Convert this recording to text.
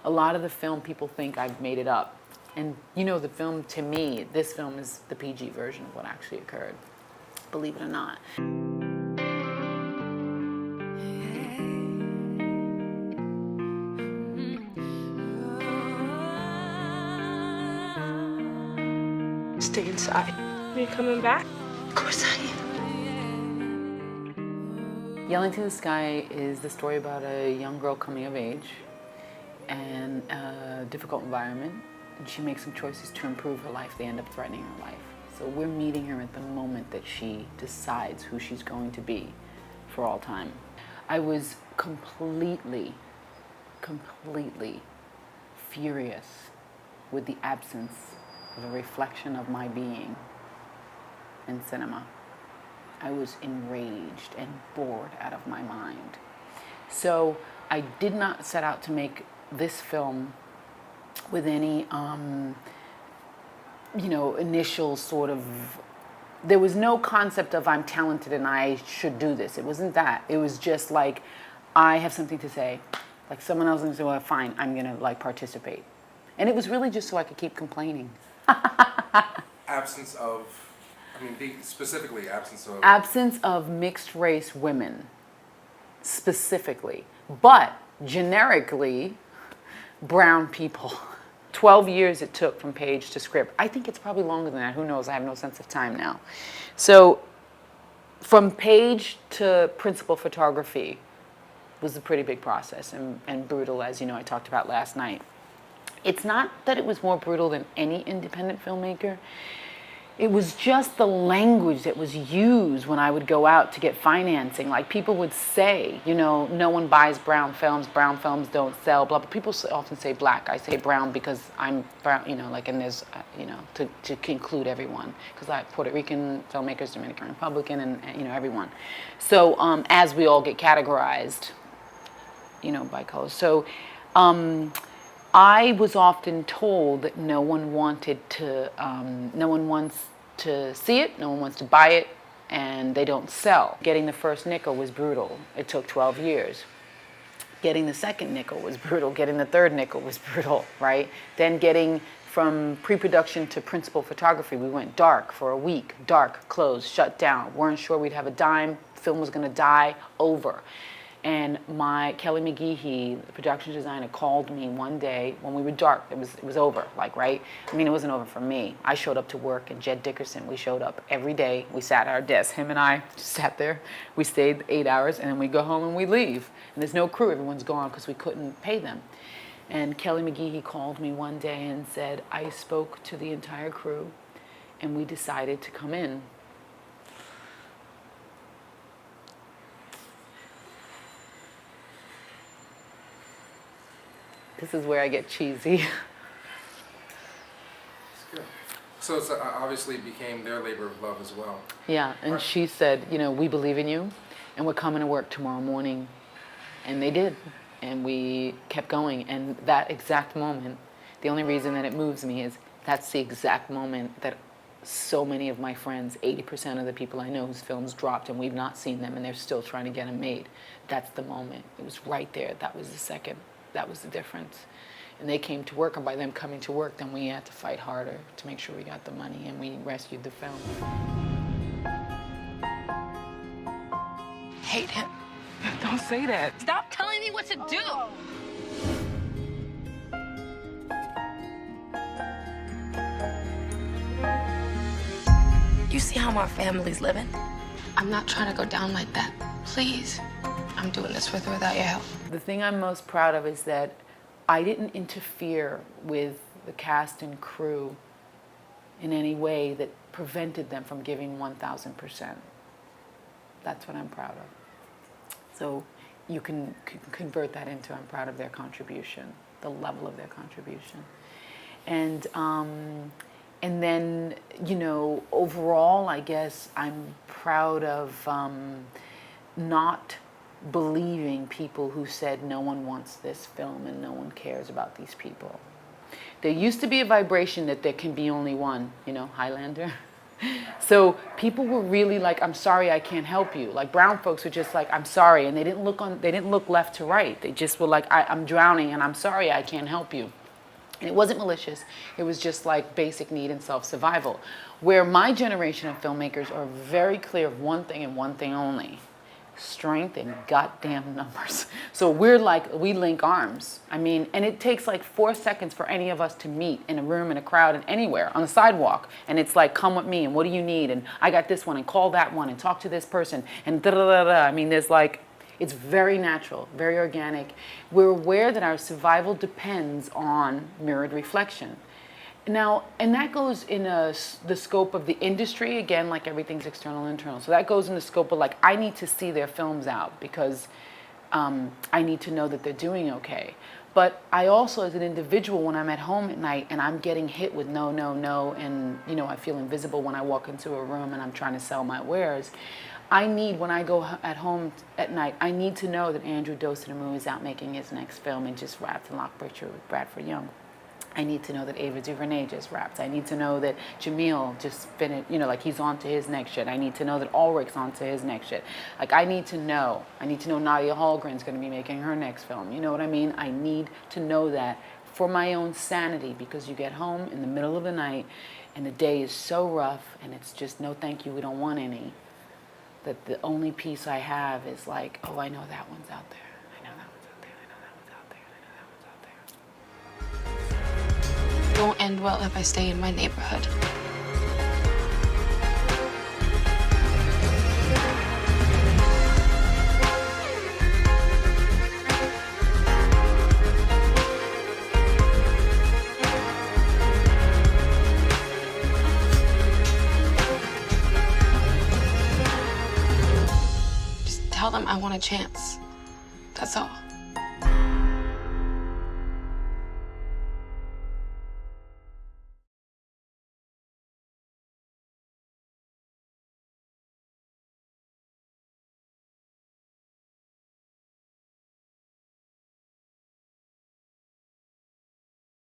A lot of the film, people think I've made it up. And you know, the film, to me, this film is the PG version of what actually occurred, believe it or not. Stay inside. Are you coming back? Of course I am. Yelling to the Sky is the story about a young girl coming of age and a difficult environment. And she makes some choices to improve her life. They end up threatening her life. So we're meeting her at the moment that she decides who she's going to be for all time. I was completely furious with the absence of a reflection of my being in cinema. I was enraged and bored out of my mind. So I did not set out to make this film with any, you know, initial sort of, there was no concept of I'm talented and I should do this. It wasn't that. It was just like, I have something to say. Like someone else will say, well, fine, I'm gonna like participate. And it was really just so I could keep complaining. Absence of, I mean, specifically absence of... Absence of mixed race women, specifically. But generically, brown people. 12 years it took from page to script. I think it's probably longer than that. Who knows? I have no sense of time now. So from page to principal photography was a pretty big process and brutal, as you know, I talked about last night. It's not that it was more brutal than any independent filmmaker. It was just the language that was used when I would go out to get financing. Like people would say, you know, no one buys brown films don't sell, blah, blah. People often say black. I say brown because I'm brown, you know, like, and there's, you know, to include everyone. Because I have Puerto Rican filmmakers, Dominican Republican, and you know, everyone. So as we all get categorized, you know, by color. So I was often told that no one wanted to, no one wants to see it, no one wants to buy it, and they don't sell. Getting the first nickel was brutal. It took 12 years. Getting the second nickel was brutal. Getting the third nickel was brutal, right? Then getting from pre-production to principal photography, we went dark for a week. Dark, closed, shut down. Weren't sure we'd have a dime. Film was gonna die, over. And Kelly McGeehee, the production designer, called me one day when we were dark. It was over, like, right? I mean, it wasn't over for me. I showed up to work, and Jed Dickerson, we showed up every day. We sat at our desk, him and I just sat there. We stayed 8 hours, and then we go home and we leave. And there's no crew, everyone's gone because we couldn't pay them. And Kelly McGeehee called me one day and said, I spoke to the entire crew, and we decided to come in. This is where I get cheesy. So it's obviously became their labor of love as well. Yeah, and she said, you know, we believe in you, and we're coming to work tomorrow morning. And they did, and we kept going. And that exact moment, the only reason that it moves me is that's the exact moment that so many of my friends, 80% of the people I know whose films dropped and we've not seen them and they're still trying to get them made. That's the moment. It was right there. That was the second. That was the difference. And they came to work, and by them coming to work, then we had to fight harder to make sure we got the money, and we rescued the film. Hate him. Don't say that. Stop telling me what to do. You see how my family's living? I'm not trying to go down like that. Please. I'm doing this with or without your help. The thing I'm most proud of is that I didn't interfere with the cast and crew in any way that prevented them from giving 1,000%. That's what I'm proud of. So you can convert that into I'm proud of their contribution, the level of their contribution. And then, you know, overall, I guess I'm proud of not believing people who said no one wants this film and no one cares about these people. There used to be a vibration that there can be only one, you know, Highlander. So people were really like, I'm sorry, I can't help you. Like brown folks were just like, I'm sorry. And they didn't look left to right. They just were like, I'm drowning and I'm sorry, I can't help you. And it wasn't malicious. It was just like basic need and self-survival. Where my generation of filmmakers are very clear of one thing and one thing only: strength and goddamn numbers. So we're like, we link arms. I mean, and it takes like 4 seconds for any of us to meet in a room, in a crowd, and anywhere, on the sidewalk. And it's like, come with me, and what do you need? And I got this one, and call that one, and talk to this person, and da-da-da-da. I mean, there's like, it's very natural, very organic. We're aware that our survival depends on mirrored reflection. Now, and that goes in the scope of the industry, again, like everything's external and internal. So that goes in the scope of like, I need to see their films out because I need to know that they're doing okay. But I also, as an individual, when I'm at home at night and I'm getting hit with no, no, no, and you know, I feel invisible when I walk into a room and I'm trying to sell my wares, I need, when I go at home at night, I need to know that Andrew Dosunmu is out making his next film and just wrapped in Lock Picture with Bradford Young. I need to know that Ava DuVernay just wrapped. I need to know that Jamil just finished, you know, like he's on to his next shit. I need to know that Ulrich's on to his next shit. Like I need to know Nadia Hallgren's going to be making her next film. You know what I mean? I need to know that for my own sanity, because you get home in the middle of the night and the day is so rough and it's just no thank you, we don't want any. That the only piece I have is like, oh, I know that one's out there. I know that one's out there. I know that one's out there. I know that one's out there. It won't end well if I stay in my neighborhood. Just tell them I want a chance. That's all.